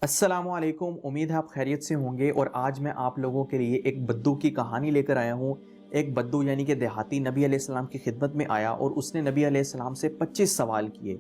अस्सलाम वालेकुम। उम्मीद है आप खैरियत से होंगे और आज मैं आप लोगों के लिए एक बद्दू की कहानी लेकर आया हूँ। एक बद्दू यानी कि देहाती नबी अलैहिस्सलाम की खिदमत में आया और उसने नबी अलैहिस्सलाम से 25 सवाल किए।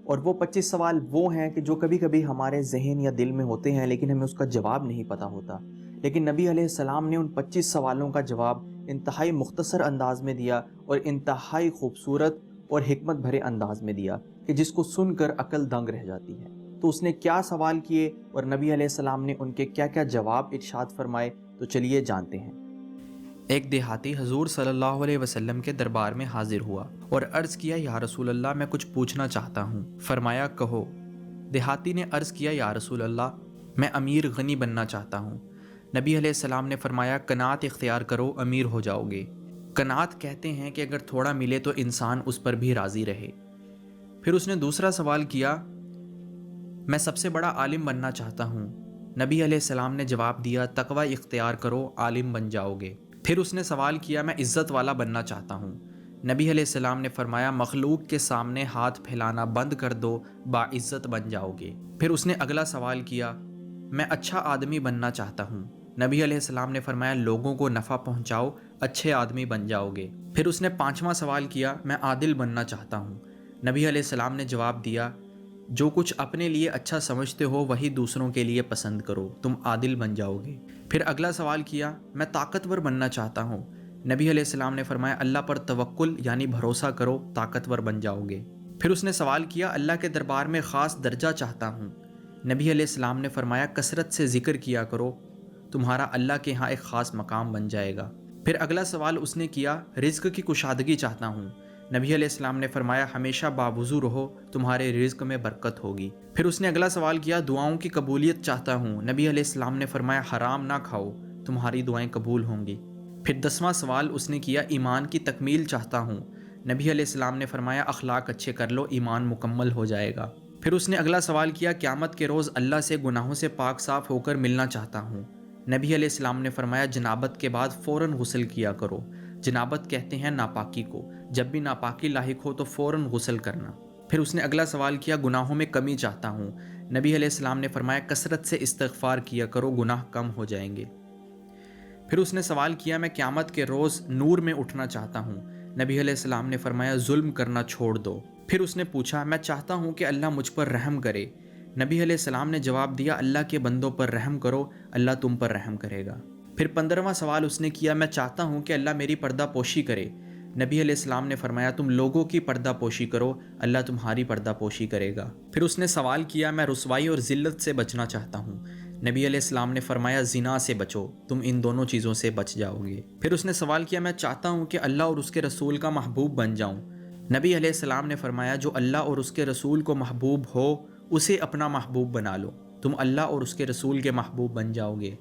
और वो 25 सवाल वो हैं कि जो कभी कभी हमारे जहन या दिल में होते हैं लेकिन हमें उसका जवाब नहीं पता होता। लेकिन नबी अलैहिस्सलाम ने उन 25 सवालों का जवाब इंतहाई मुख्तसर अंदाज में दिया और इंतहाई खूबसूरत और हिकमत भरे अंदाज में दिया कि जिसको सुनकर अकल दंग रह जाती है। तो उसने क्या सवाल किए और नबी अलैहिस्सलाम ने उनके क्या क्या जवाब इरशाद फरमाए, तो चलिए जानते हैं। एक देहाती हजूर सल्लल्लाहु अलैहि वसल्लम के दरबार में हाजिर हुआ और अर्ज़ किया, या रसूल अल्लाह, मैं कुछ पूछना चाहता हूँ। फरमाया, कहो। देहाती ने अर्ज़ किया, या रसूल अल्लाह, मैं अमीर गनी बनना चाहता हूँ। नबी अलैहिस्सलाम ने फरमाया, कनात इख्तियार करो, अमीर हो जाओगे। कनात कहते हैं कि अगर थोड़ा मिले तो इंसान उस पर भी राज़ी रहे। फिर उसने दूसरा सवाल किया, मैं सबसे बड़ा आलिम बनना चाहता हूँ। नबी अलैहिस्सलाम ने जवाब दिया, तकवा इख्तियार करो, आलिम बन जाओगे। फिर उसने सवाल किया, मैं इज़्ज़त वाला बनना चाहता हूँ। नबी अलैहिस्सलाम ने फरमाया, मखलूक के सामने हाथ फैलाना बंद कर दो, बाइज़्ज़त बन जाओगे। फिर उसने अगला सवाल किया, मैं अच्छा आदमी बनना चाहता हूँ। नबी अलैहिस्सलाम ने फरमाया, लोगों को नफ़ा पहुँचाओ, अच्छे आदमी बन जाओगे। फिर उसने पाँचवा सवाल किया, मैं आदिल बनना चाहता हूँ। नबी अलैहिस्सलाम ने जवाब दिया, जो कुछ अपने लिए अच्छा समझते हो वही दूसरों के लिए पसंद करो, तुम आदिल बन जाओगे। फिर अगला सवाल किया, मैं ताकतवर बनना चाहता हूँ। नबी अलैहिस्सलाम ने फरमाया, अल्लाह पर तवक्कुल यानी भरोसा करो, ताकतवर बन जाओगे। फिर उसने सवाल किया, अल्लाह के दरबार में ख़ास दर्जा चाहता हूँ। नबी अलैहिस्सलाम ने फरमाया, कसरत से ज़िक्र किया करो, तुम्हारा अल्लाह के यहाँ एक ख़ास मकाम बन जाएगा। फिर अगला सवाल उसने किया, रिज़्क की कुशादगी चाहता हूँ। नबी अलैहिस्सलाम ने फरमाया, हमेशा बावुज़ू रहो, तुम्हारे रिज़्क में बरकत होगी। फिर उसने अगला सवाल किया, दुआओं की कबूलियत चाहता हूँ। नबी अलैहिस्सलाम ने फरमाया, हराम ना खाओ, तुम्हारी दुआएं कबूल होंगी। फिर 10वां सवाल उसने किया, ईमान की तकमील चाहता हूँ। नबी अलैहिस्सलाम ने फरमाया, अखलाक अच्छे कर लो, ईमान मुकम्मल हो जाएगा। फिर उसने अगला सवाल किया, क़यामत के रोज़ अल्लाह से गुनाहों से पाक साफ़ होकर मिलना चाहता हूँ। नबी अलैहिस्सलाम ने फरमाया, जनाबत के बाद फ़ौरन गुस्ल किया करो। जनाबत कहते हैं नापाकी को, जब भी नापाकी लाहिक हो तो फ़ौरन गुस्ल करना। फिर उसने अगला सवाल किया, गुनाहों में कमी चाहता हूँ। नबी अलैहिस्सलाम ने फरमाया, कसरत से इस्तिग़फ़ार किया करो, गुनाह कम हो जाएंगे। फिर उसने सवाल किया, मैं क़यामत के रोज़ नूर में उठना चाहता हूँ। नबी अलैहिस्सलाम ने फरमाया, जुल्म करना छोड़ दो। फिर उसने पूछा, मैं चाहता हूँ कि अल्लाह मुझ पर रहम करे। नबी अलैहिस्सलाम ने जवाब दिया, अल्लाह के बंदों पर रहम करो, अल्लाह तुम पर रहम करेगा। फिर 15वां सवाल उसने किया, मैं चाहता हूँ कि अल्लाह मेरी पर्दा पोशी करे। नबी अलैहिस्सलाम ने फरमाया, तुम लोगों की पर्दा पोशी करो, अल्लाह तुम्हारी पर्दा पोशी करेगा। फिर उसने सवाल किया, मैं रुसवाई और ज़िल्लत से बचना चाहता हूँ। नबी अलैहिस्सलाम ने फरमाया, ज़िना से बचो, तुम इन दोनों चीज़ों से बच जाओगे। फिर उसने सवाल किया, मैं चाहता हूँ कि अल्लाह और उसके रसूल का महबूब बन जाऊँ। नबी अलैहिस्सलाम ने फरमाया, जो अल्लाह और उसके रसूल को महबूब हो उसे अपना महबूब बना लो, तुम अल्लाह और उसके रसूल के महबूब बन जाओगे।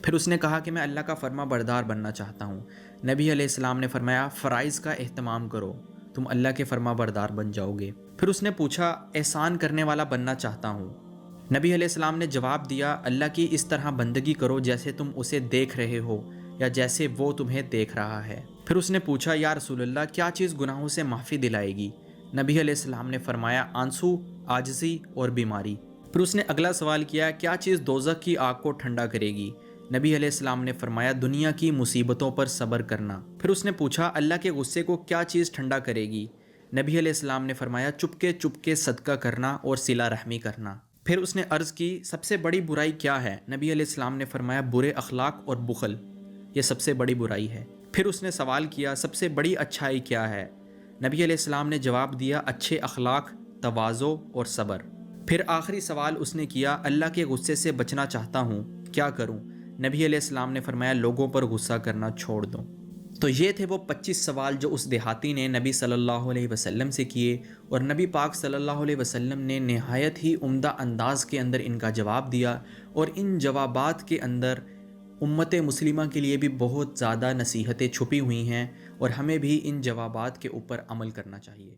फिर उसने कहा कि मैं अल्लाह का फर्मा बरदार बनना चाहता हूँ। नबी अलैहिस्सलाम ने फरमाया, फ़राइज़ का एहतमाम करो, तुम अल्लाह के फर्मा बरदार बन जाओगे। फिर उसने पूछा, एहसान करने वाला बनना चाहता हूँ। नबी अलैहिस्सलाम ने जवाब दिया, अल्लाह की इस तरह बंदगी करो जैसे तुम उसे देख रहे हो या जैसे वो तुम्हें देख रहा है। फिर उसने पूछा, या रसूलल्लाह, क्या चीज़ गुनाहों से माफ़ी दिलाएगी? नबी अलैहिस्सलाम ने फरमाया, आंसू, आजिज़ी और बीमारी। फिर उसने अगला सवाल किया, क्या चीज़ दोज़ख की आग को ठंडा करेगी? नबी अलैहिस्सलाम ने फरमाया, दुनिया की मुसीबतों पर सब्र करना। फिर उसने पूछा, अल्लाह के गुस्से को क्या चीज़ ठंडा करेगी? नबी अलैहिस्सलाम ने फरमाया, चुपके चुपके सदका करना और सिला रहमी करना। फिर उसने अर्ज़ की, सबसे बड़ी बुराई क्या है? नबी अलैहिस्सलाम ने फरमाया, बुरे अखलाक और बुखल, ये सबसे बड़ी बुराई है। फिर उसने सवाल किया, सबसे बड़ी अच्छाई क्या है? नबी अलैहिस्सलाम ने जवाब दिया, अच्छे अखलाक, तवाज़ो और सब्र। फिर आखिरी सवाल उसने किया, अल्लाह के गुस्से से बचना चाहता हूँ, क्या करूँ? नबी अलैहिस्सलाम ने फरमाया, लोगों पर गुस्सा करना छोड़ दो। तो ये थे वो 25 सवाल जो उस देहाती ने नबी सल्लल्लाहु अलैहि वसल्लम से किए और नबी पाक सल्लल्लाहु अलैहि वसल्लम ने नहायत ही उम्दा अंदाज़ के अंदर इनका जवाब दिया। और इन जवाबात के अंदर उम्मत मुस्लिमा के लिए भी बहुत ज़्यादा नसीहतें छुपी हुई हैं और हमें भी इन जवाबात के ऊपर अमल करना चाहिए।